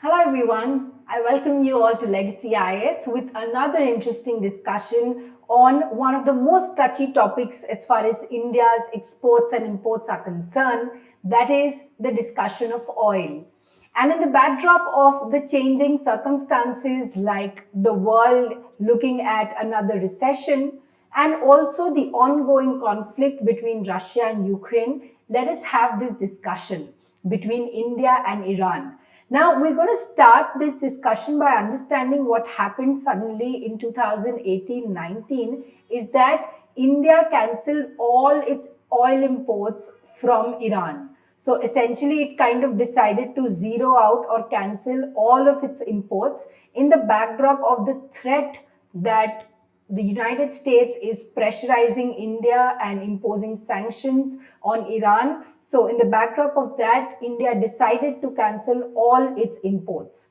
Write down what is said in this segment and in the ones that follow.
Hello everyone, I welcome you all to Legacy IAS with another interesting discussion on one of the most touchy topics as far as India's exports and imports are concerned, that is the discussion of oil. And in the backdrop of the changing circumstances like the world looking at another recession and also the ongoing conflict between Russia and Ukraine, let us have this discussion between India and Iran. Now, we're going to start this discussion by understanding what happened suddenly in 2018-19 is that India cancelled all its oil imports from Iran. So essentially, it kind of decided to zero out or cancel all of its imports in the backdrop of the threat that the United States is pressurizing India and imposing sanctions on Iran. So, in the backdrop of that, India decided to cancel all its imports.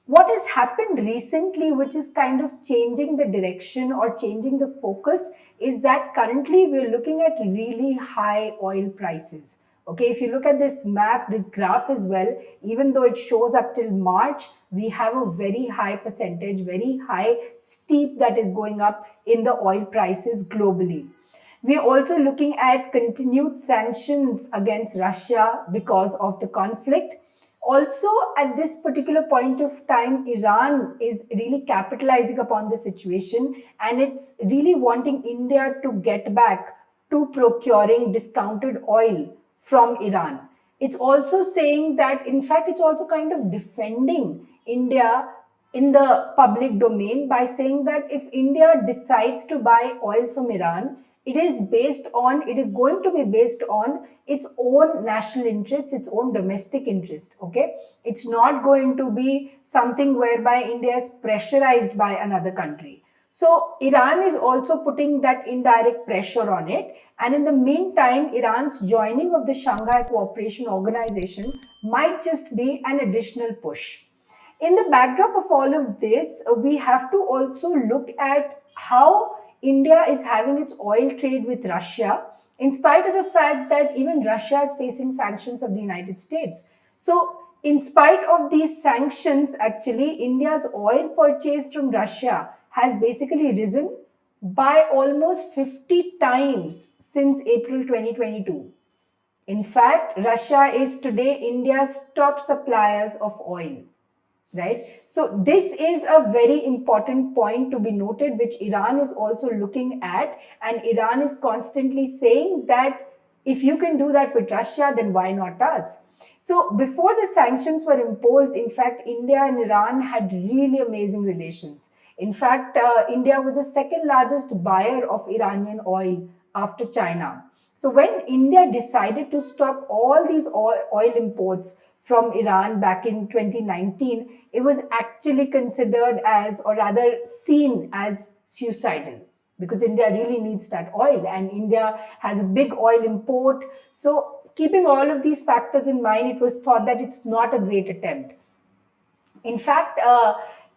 What has happened recently, which is kind of changing the direction or changing the focus, is that currently we're looking at really high oil prices. Okay, if you look at this map, this graph as well, even though it shows up till March, we have a very high percentage, very high steep that is going up in the oil prices globally. We are also looking at continued sanctions against Russia because of the conflict. Also, at this particular point of time, Iran is really capitalizing upon the situation and it's really wanting India to get back to procuring discounted oil from Iran. It's also saying that, in fact, it's also kind of defending India in the public domain by saying that if India decides to buy oil from Iran, it is going to be based on its own national interest, its own domestic interest. Okay, it's not going to be something whereby India is pressurized by another country. So Iran is also putting that indirect pressure on it. And in the meantime, Iran's joining of the Shanghai Cooperation Organization might just be an additional push. In the backdrop of all of this, we have to also look at how India is having its oil trade with Russia, in spite of the fact that even Russia is facing sanctions of the United States. So, in spite of these sanctions, actually, India's oil purchase from Russia has basically risen by almost 50 times since April 2022. In fact, Russia is today India's top suppliers of oil, right? So this is a very important point to be noted, which Iran is also looking at, and Iran is constantly saying that if you can do that with Russia, then why not us? So before the sanctions were imposed, in fact, India and Iran had really amazing relations. In fact, India was the second largest buyer of Iranian oil after China. So when India decided to stop all these oil imports from Iran back in 2019, it was actually considered as, or rather seen as, suicidal, because India really needs that oil and India has a big oil import. So keeping all of these factors in mind, it was thought that it's not a great attempt. In fact,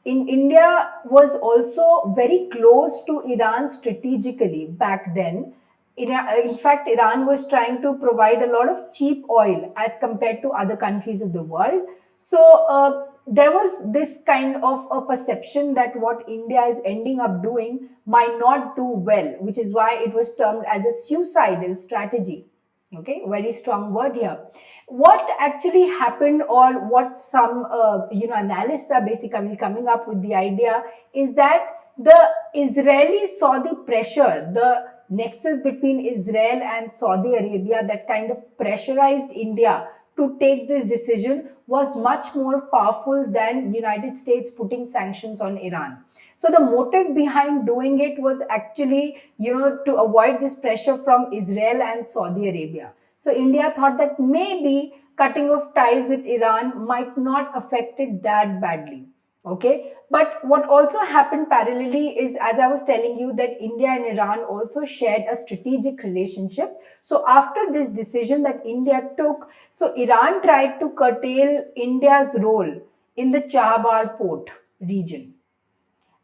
in India was also very close to Iran strategically back then. In fact, Iran was trying to provide a lot of cheap oil as compared to other countries of the world. So there was this kind of a perception that what India is ending up doing might not do well, which is why it was termed as a suicidal strategy. Okay, very strong word here. What actually happened, or what some analysts are basically coming up with the idea, is that the Israelis saw the pressure, the nexus between Israel and Saudi Arabia that kind of pressurized India to take this decision was much more powerful than United States putting sanctions on Iran. So the motive behind doing it was actually, to avoid this pressure from Israel and Saudi Arabia. So India thought that maybe cutting off ties with Iran might not affect it that badly. Okay, but what also happened parallelly is, as I was telling you, that India and Iran also shared a strategic relationship. So after this decision that India took, so Iran tried to curtail India's role in the Chabar Port region.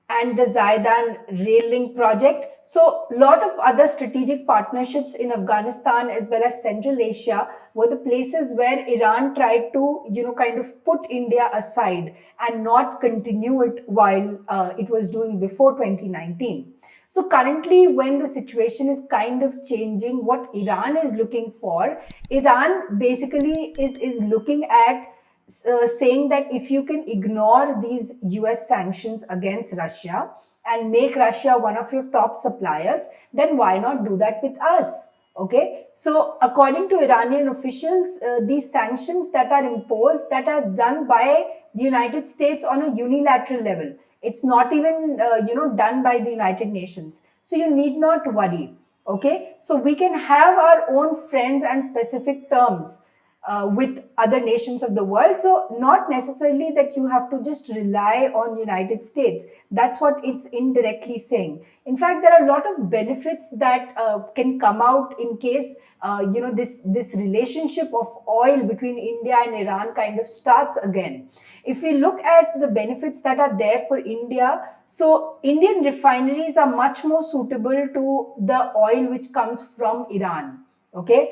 and the Zaidan rail link project. So, a lot of other strategic partnerships in Afghanistan as well as Central Asia were the places where Iran tried to, kind of put India aside and not continue it while it was doing before 2019. So currently, when the situation is kind of changing, what Iran is looking for, Iran basically is looking at saying that if you can ignore these US sanctions against Russia and make Russia one of your top suppliers, then why not do that with us? Okay, so according to Iranian officials, these sanctions that are imposed, that are done by the United States on a unilateral level. It's not even done by the United Nations. So you need not worry. Okay, so we can have our own friends and specific terms with other nations of the world. So not necessarily that you have to just rely on United States. That's what it's indirectly saying. In fact, there are a lot of benefits that can come out in case this relationship of oil between India and Iran kind of starts again. If we look at the benefits that are there for India, so Indian refineries are much more suitable to the oil which comes from Iran. Okay,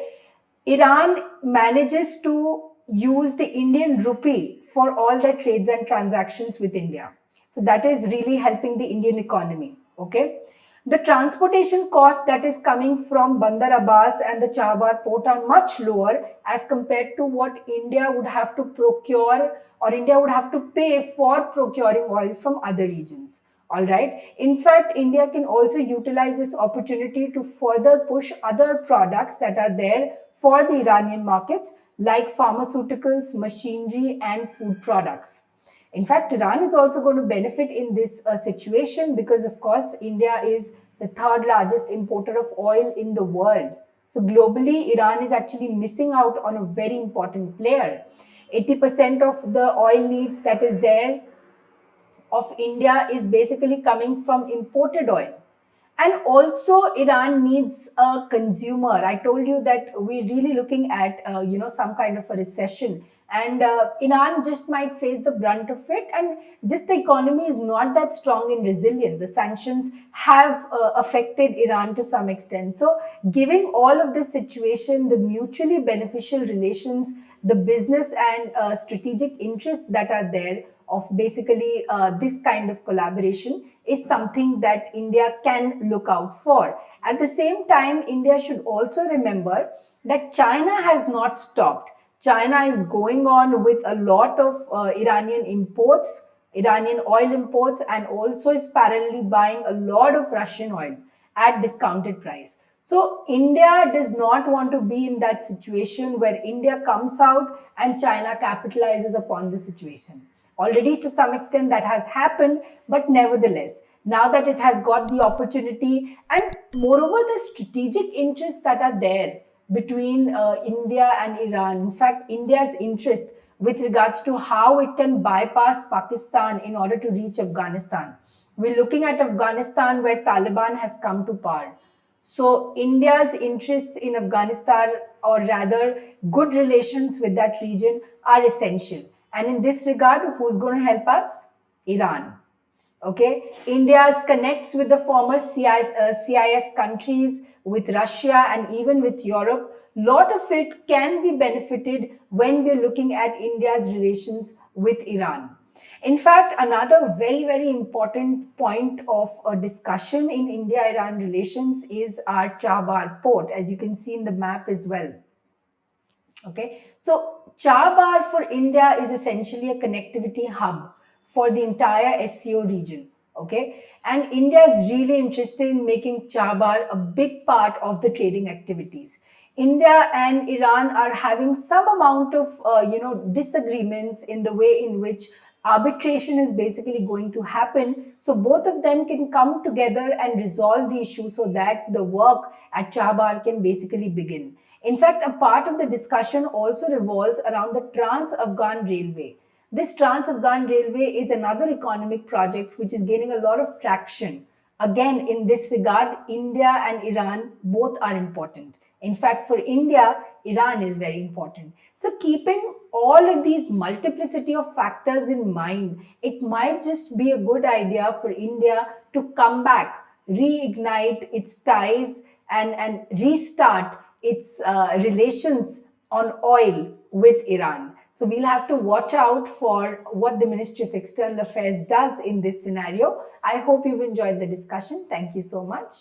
Iran manages to use the Indian rupee for all their trades and transactions with India. So that is really helping the Indian economy. Okay. The transportation cost that is coming from Bandar Abbas and the Chabar Port are much lower as compared to what India would have to procure or India would have to pay for procuring oil from other regions. All right. In fact, India can also utilize this opportunity to further push other products that are there for the Iranian markets, like pharmaceuticals, machinery, and food products. In fact, Iran is also going to benefit in this situation because, of course, India is the third largest importer of oil in the world. So globally, Iran is actually missing out on a very important player. 80% of the oil needs that is there of India is basically coming from imported oil. And also Iran needs a consumer. I told you that we're really looking at, some kind of a recession. And Iran just might face the brunt of it. And just the economy is not that strong and resilient. The sanctions have affected Iran to some extent. So giving all of this situation, the mutually beneficial relations, the business and strategic interests that are there, of basically this kind of collaboration is something that India can look out for. At the same time, India should also remember that China has not stopped. China is going on with a lot of Iranian imports, Iranian oil imports, and also is parallelly buying a lot of Russian oil at discounted price. So India does not want to be in that situation where India comes out and China capitalizes upon the situation. Already to some extent that has happened, but nevertheless, now that it has got the opportunity and moreover the strategic interests that are there between India and Iran. In fact, India's interest with regards to how it can bypass Pakistan in order to reach Afghanistan. We're looking at Afghanistan where Taliban has come to power. So India's interests in Afghanistan, or rather good relations with that region, are essential. And in this regard, who's going to help us? Iran. Okay, India connects with the former CIS countries, with Russia, and even with Europe. Lot of it can be benefited when we're looking at India's relations with Iran. In fact, another very, very important point of a discussion in India-Iran relations is our Chabar Port, as you can see in the map as well. Okay, so Chabar for India is essentially a connectivity hub for the entire SCO region. Okay, and India is really interested in making Chabar a big part of the trading activities. India and Iran are having some amount of disagreements in the way in which arbitration is basically going to happen. So both of them can come together and resolve the issue so that the work at Chabar can basically begin. In fact, a part of the discussion also revolves around the Trans-Afghan Railway. This Trans-Afghan Railway is another economic project which is gaining a lot of traction Again, in this regard, India and Iran both are important. In fact, for India, Iran is very important. So, keeping all of these multiplicity of factors in mind, it might just be a good idea for India to come back, reignite its ties, and restart its relations on oil with Iran. So we'll have to watch out for what the Ministry of External Affairs does in this scenario. I hope you've enjoyed the discussion. Thank you so much.